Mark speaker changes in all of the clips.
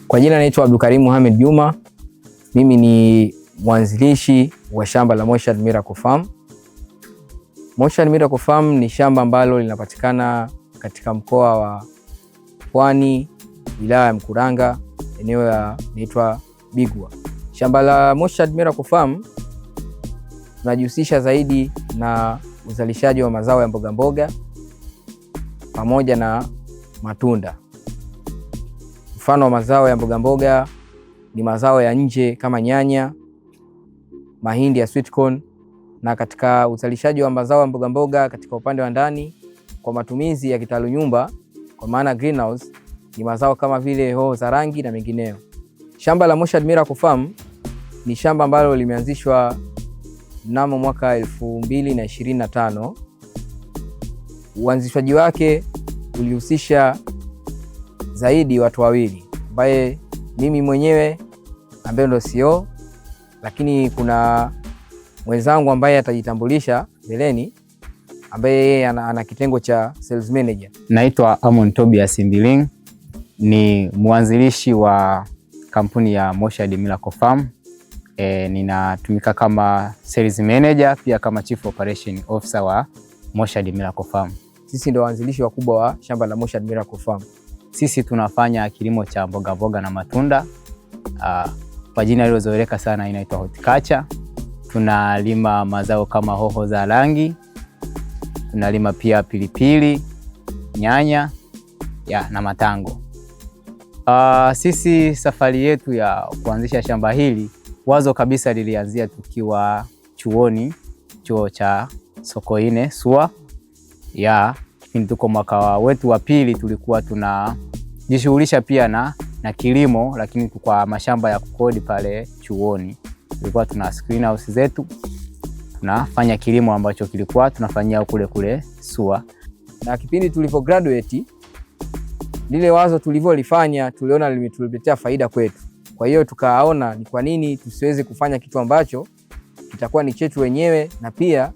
Speaker 1: Kwa jina naitwa Abdulkarim Mohamed Juma. Mimi ni mwanzilishi wa shamba la Moshad Miracle Farm. Moshad Miracle Farm ni shamba ambalo linapatikana katika mkoa wa Pwani, wilaya ya Mkuranga, eneo linaloitwa Bigwa. Shamba la Moshad Miracle Farm tunajihusisha zaidi na uzalishaji wa mazao ya mboga mboga pamoja na matunda. Mfano wa mazao ya mboga mboga ni mazao ya nje kama nyanya, mahindi ya sweet corn, na katika uzalishaji wa mazao ya mboga mboga katika upande wa ndani kwa matumizi ya kitalu nyumba kwa maana greenhouse ni mazao kama vile hoho za rangi na mengineyo. Shamba la Moshad Miracle Farm ni shamba ambalo limeanzishwa mnamo mwaka 2025. Uanzishwaji wake ulihusisha zaidi watu wawili, ambaye mimi mwenyewe ambaye ndo CEO, lakini kuna mwenzangu ambaye atajitambulisha mbeleni, ambaye yeye ana kitengo cha sales manager.
Speaker 2: Naitwa Amon Tobias Mbiling, ni mwanzilishi wa kampuni ya Moshad Miracle Farm. Ninatumika kama sales manager pia kama chief operation officer wa Moshad Miracle Farm.
Speaker 1: Sisi ndio waanzilishi wakubwa wa shamba la Moshad Miracle Farm.
Speaker 2: Sisi tunafanya kilimo cha mboga mboga na matunda. Kwa jina lilozoeleka sana inaitwa horticulture. Tunalima mazao kama hoho za rangi, tunalima pia pilipili, nyanya na matango. Sisi safari yetu ya kuanzisha shamba hili, wazo kabisa lilianzia tukiwa chuoni, chuo cha Sokoine SUA. Kipindi tuko mwaka wetu wa pili tulikuwa tunajishughulisha pia na kilimo, lakini kwa mashamba ya kukodi pale chuoni. Tulikuwa tuna greenhouse zetu, tunafanya kilimo ambacho kilikuwa tunafanyia kule SUA.
Speaker 1: Na kipindi tulivyo graduate, lile wazo tulivyolifanya tuliona limetuletea faida kwetu. Kwa hiyo tukaona ni kwa nini tusiweze kufanya kitu ambacho kitakuwa ni chetu wenyewe na pia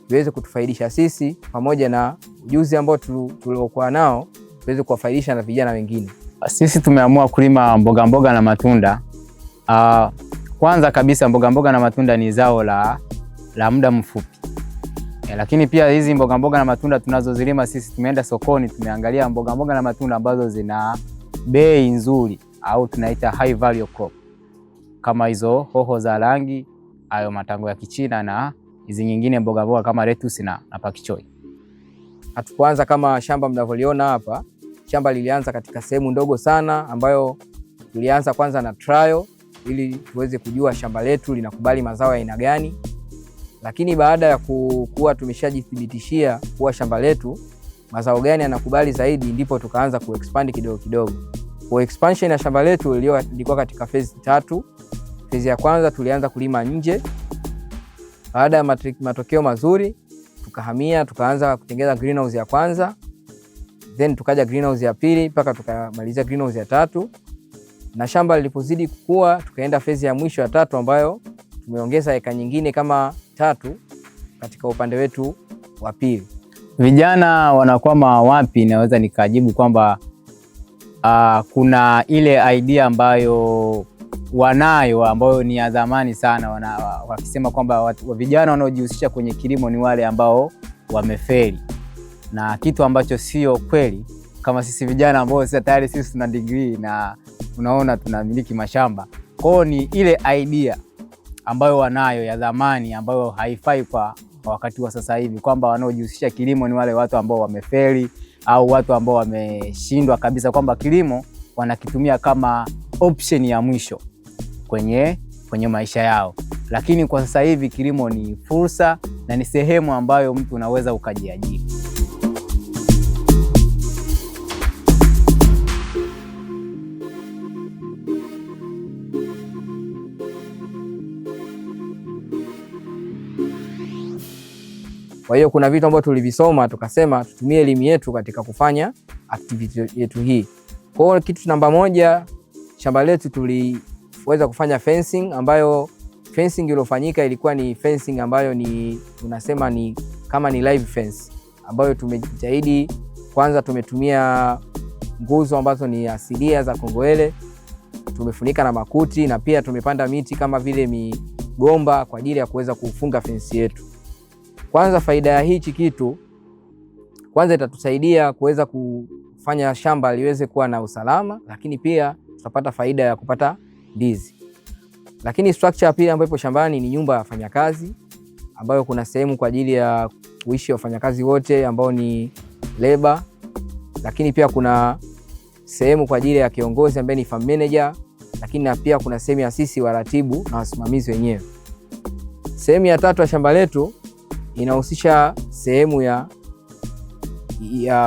Speaker 1: tuweze kutufaidisha sisi pamoja na ujuzi ambao tuliokuwa nao tuweze kuwafaidisha na vijana wengine.
Speaker 2: Sisi tumeamua kulima mboga mboga na matunda. Kwanza kabisa mboga mboga na matunda ni zao la muda mfupi. Lakini pia hizi mboga mboga na matunda tunazozilima sisi, tumeenda sokoni, tumeangalia mboga mboga na matunda ambazo zina bei nzuri au tunaita high value crop. Kama hizo hoho za rangi, hayo matango ya Kichina na hizi nyingine mboga mboga kama lettuce na pak choy.
Speaker 1: Hatukuanza kama shamba mnavyoliona hapa. Shamba lilianza katika sehemu ndogo sana ambayo tulianza kwanza na trial ili tuweze kujua shamba letu linakubali mazao ya aina gani. Lakini baada ya kuwa tumeshajithibitishia kuwa shamba letu mazao gani yanakubali zaidi, ndipo tukaanza kuexpand kidogo kidogo. Kwa expansion ya shamba letu ilikuwa katika phase 3. Phase ya kwanza tulianza kulima nje. Baada ya matokeo mazuri tukahamia, tukaanza kutengeneza greenhouse ya kwanza, then tukaja greenhouse ya pili mpaka tukamaliza greenhouse ya 3. Na shamba lilipozidi kukua tukaenda phase ya mwisho ya 3 ambayo tumeongeza eka nyingine kama 3 katika upande wetu wa pili.
Speaker 2: Vijana wanakwama wapi? Naweza nikajibu kwamba kuna ile idea ambayo wanayo ambayo ni ya zamani sana, wakisema kwamba vijana wanaojihusisha kwenye kilimo ni wale ambao wamefeli, na kitu ambacho sio kweli. Kama sisi vijana ambao sasa tayari sisi tuna degree na unaona tunamiliki mashamba, kwao ni ile idea ambayo wanayo ya zamani ambayo haifai kwa wakati wa sasa hivi, kwamba wanaojihusisha kilimo ni wale watu ambao wamefeli au watu ambao wameshindwa kabisa, kwamba kilimo wanakitumia kama option ya mwisho kwenye maisha yao. Lakini kwa sasa hivi kilimo ni fursa na ni sehemu ambayo mtu unaweza ukajiajiri.
Speaker 1: Kwa hiyo kuna vitu ambavyo tulivisoma tukasema tutumie elimu yetu katika kufanya activity yetu hii. Kwa hiyo kitu namba 1, shamba letu tuliweza kufanya fencing, ambayo fencing iliyofanyika ilikuwa ni fencing ambayo tunasema ni kama ni live fence, ambayo tumejitahidi kwanza tumetumia nguzo ambazo ni asilia za kongowele, tumefunika na makuti, na pia tumepanda miti kama vile migomba kwa ajili ya kuweza kufunga fensi yetu. Kwanza faida ya hichi kitu, kwanza itatusaidia kuweza kufanya shamba liweze kuwa na usalama, lakini pia tutapata faida ya kupata ndizi. Lakini structure pia ambayo ipo shambani ni nyumba ya wafanyakazi, ambayo kuna sehemu kwa ajili ya kuishi wafanyakazi wote ambao ni labor, lakini pia kuna sehemu kwa ajili ya kiongozi ambaye ni farm manager, lakini na pia kuna sehemu ya sisi waratibu na wasimamizi wenyewe. Sehemu ya tatu ya shamba letu inahusisha sehemu ya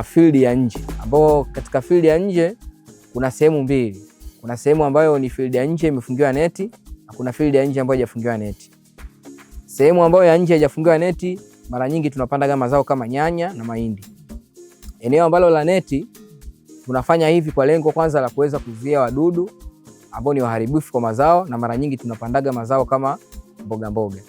Speaker 1: field ya nje, ambao katika field ya nje kuna sehemu mbili. Kuna sehemu ambayo ni field ya nje imefungiwa neti, na kuna field ya nje ambayo haijafungiwa neti. Sehemu ambayo ya nje haijafungiwa neti, mara nyingi tunapanda kama mazao kama nyanya na mahindi. Eneo ambalo la neti tunafanya hivi kwa lengo kwanza la kuweza kuzuia wadudu ambao ni waharibifu kwa mazao, na mara nyingi tunapandaga mazao kama mboga mboga.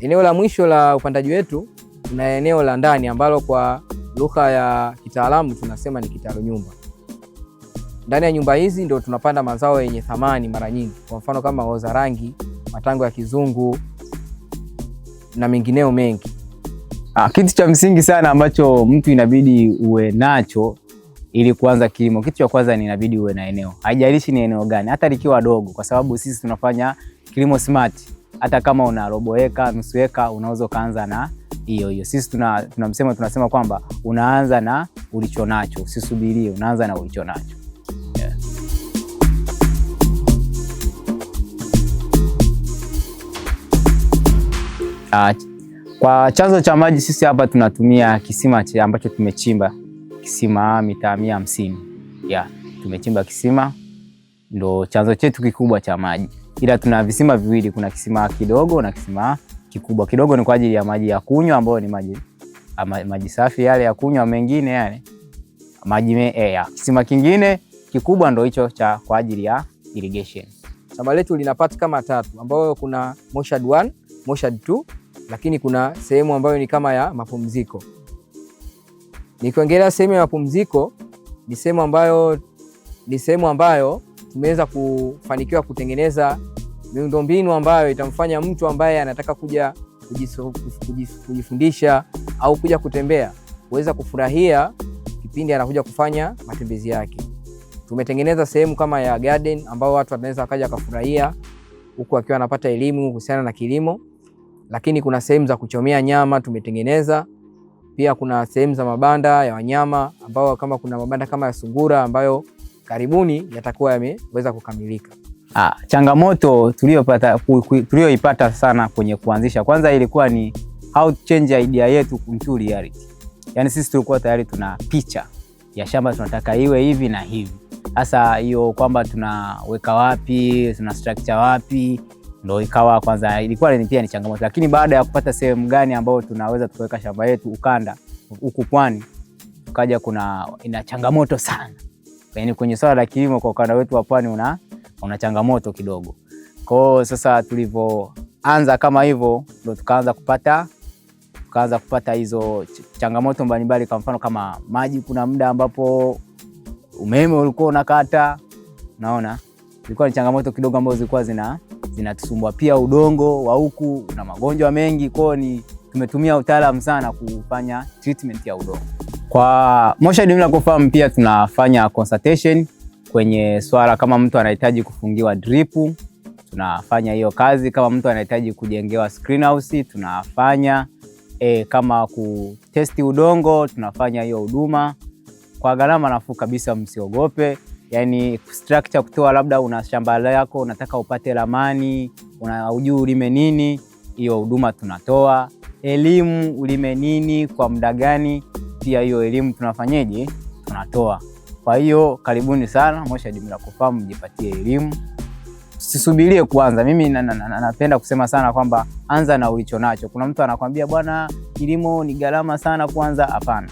Speaker 1: Eneo la mwisho la upandaji wetu kuna eneo la ndani ambalo kwa lugha ya kitaalamu tunasema ni kitalu nyumba. Ndani ya nyumba hizi ndio tunapanda mazao yenye thamani mara nyingi, kwa mfano kama oza rangi, matango ya kizungu na mengineo mengi.
Speaker 2: Kitu cha msingi sana ambacho mtu inabidi uwe nacho ili kuanza kilimo, kitu cha kwanza ni inabidi uwe na eneo. Haijalishi ni eneo gani, hata likiwa dogo, kwa sababu sisi tunafanya kilimo smart. Hata kama una robo eka, nusu eka, unaweza kaanza na hiyo. Sisi tunasema kwamba unaanza na ulicho nacho, usisubirie, unaanza na ulicho nacho. Kwa chanzo cha maji sisi hapa tunatumia kisima ambacho tumechimba, kisima mita 150. Tumechimba kisima, ndo chanzo chetu kikubwa cha maji. Ila tuna visima viwili, kuna kisima kidogo na kisima kikubwa. Kidogo ni kwa ajili ya maji ya kunywa ambayo ni maji safi yale ya kunywa, mengine yale maji kisima kingine kikubwa ndo hicho cha kwa ajili ya irrigation.
Speaker 1: Shamba letu lina part kama 3 ambayo kuna moshad 1, moshad 2, lakini kuna sehemu ambayo ni kama ya mapumziko. Nikiongelea sehemu ya mapumziko, ni sehemu ambayo tumeweza kufanikiwa kutengeneza miundombinu ambayo itamfanya mtu ambaye anataka kuja kujifundisha au kuja kutembea kuweza kufurahia kipindi anakuja kufanya matembezi yake. Tumetengeneza sehemu kama ya garden ambao watu wanaweza wakaja kufurahia huku akiwa anapata elimu kuhusiana na kilimo. Lakini kuna sehemu za kuchomea nyama tumetengeneza. Pia kuna sehemu za mabanda ya wanyama ambao kama kuna mabanda kama ya sungura ambayo karibuni yatakuwa yameweza kukamilika.
Speaker 2: Changamoto tulioipata sana kwenye kuanzisha, kwanza ilikuwa ni how to change idea yetu into reality. Yaani sisi tulikuwa tayari tuna picha ya shamba tunataka iwe hivi na hivi. Sasa hiyo kwamba tunaweka wapi, tuna structure wapi, ndio ikawa kwanza ilikuwa pia ni changamoto. Lakini baada ya kupata sehemu gani ambayo tunaweza tukaweka shamba yetu ukanda huku pwani, tukaja ina changamoto sana. Yaani kwenye swala la kilimo kwa ukanda wetu wa pwani una changamoto kidogo. Kwa sasa tulivyoanza kama hivyo ndio tukaanza kupata hizo changamoto mbalimbali. Kwa mfano kama maji, kuna muda ambapo umeme ulikuwa unakata, naona ilikuwa ni changamoto kidogo ambazo zilikuwa zinatusumbua. Pia udongo wa huku una magonjwa mengi, kwa tumetumia utaalamu sana kufanya treatment ya udongo. Kwa Moshad Miracle Farm pia tunafanya consultation kwenye swala kama mtu anahitaji kufungiwa drip, tunafanya hiyo kazi. Kama mtu anahitaji kujengewa greenhouse, tunafanya kama kutesti udongo, tunafanya hiyo huduma kwa gharama nafuu kabisa. Msiogope, yani structure kutoa, labda una shamba lako unataka upate ramani, unajua ulime nini, hiyo huduma tunatoa. Elimu ulime nini kwa muda gani, pia hiyo elimu tunafanyaje, tunatoa. Kwa hiyo karibuni sana Moshad Miracle Farm, mjipatie elimu. Usisubirie kuanza. Mimi napenda kusema sana kwamba anza na ulicho nacho. Kuna mtu anakuambia bwana kilimo ni gharama sana kuanza. Hapana.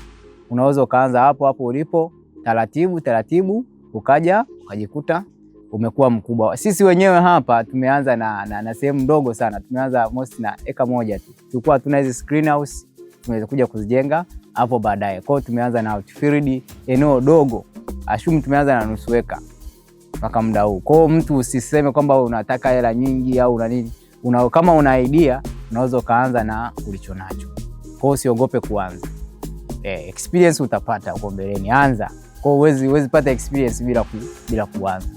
Speaker 2: Unaweza ukaanza hapo ulipo, taratibu ukajikuta umekuwa mkubwa. Sisi wenyewe hapa tumeanza na sehemu ndogo sana. Tumeanza most na eka moja tu. Tulikuwa tuna hizo greenhouse, tumeweza kuja kuzijenga hapo baadaye. Kwa hiyo tumeanza na outfield, eneo dogo. Ashumu tumeanza na nusu eka. mpaka muda huu. Kwa hiyo mtu usiseme kwamba unataka hela nyingi au una nini. Kama una idea unaweza kaanza na ulicho nacho. Kwa hiyo usiogope kuanza. Experience utapata huko mbeleni, anza. Kwa hiyo huwezi pata experience bila kuanza.